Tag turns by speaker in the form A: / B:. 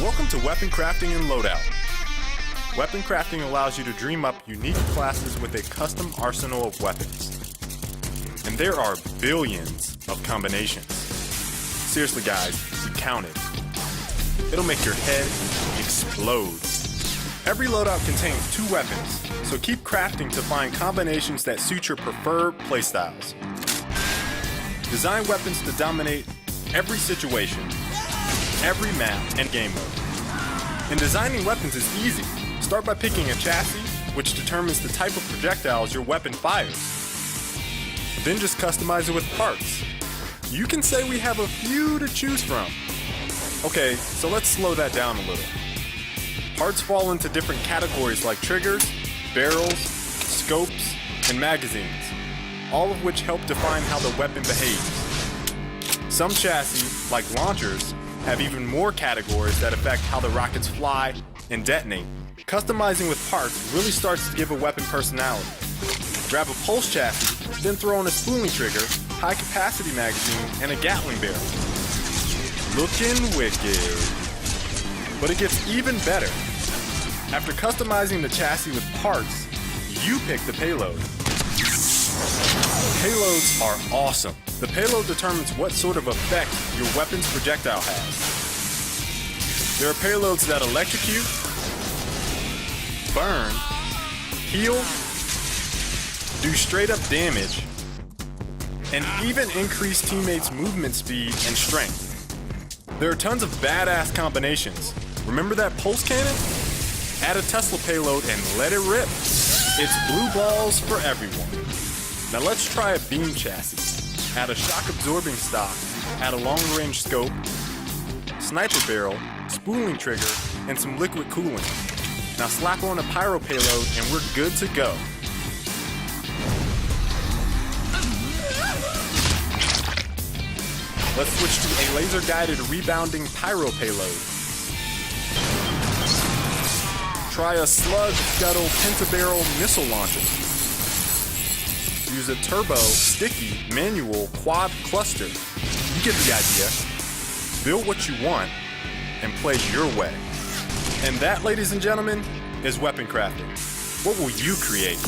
A: Welcome to Weapon Crafting and Loadout. Weapon crafting allows you to dream up unique classes with a custom arsenal of weapons. And there are billions of combinations. Seriously guys, we counted. It'll make your head explode. Every loadout contains 2 weapons, so keep crafting to find combinations that suit your preferred playstyles. Design weapons to dominate every situation, every map, and game mode. And designing weapons is easy. Start by picking a chassis, which determines the type of projectiles your weapon fires. Then just customize it with parts. You can say we have a few to choose from. Okay, so let's slow that down a little. Parts fall into different categories like triggers, barrels, scopes, and magazines, all of which help define how the weapon behaves. Some chassis, like launchers, have even more categories that affect how the rockets fly and detonate. Customizing with parts really starts to give a weapon personality. Grab a pulse chassis, then throw in a spooling trigger, high-capacity magazine, and a Gatling barrel. Looking wicked. But it gets even better. After customizing the chassis with parts, you pick the payload. Payloads are awesome. The payload determines what sort of effect your weapon's projectile has. There are payloads that electrocute, burn, heal, do straight up damage, and even increase teammates' movement speed and strength. There are tons of badass combinations. Remember that pulse cannon? Add a Tesla payload and let it rip. It's blue balls for everyone. Now let's try a beam chassis. Add a shock absorbing stock, add a long range scope, sniper barrel, spooling trigger, and some liquid cooling. Now slap on a pyro payload and we're good to go. Let's switch to a laser guided rebounding pyro payload. Try a slug scuttle pentabarrel missile launcher. Use a turbo, sticky, manual quad cluster. You get the idea. Build what you want and play your way. And that, ladies and gentlemen, is weapon crafting. What will you create?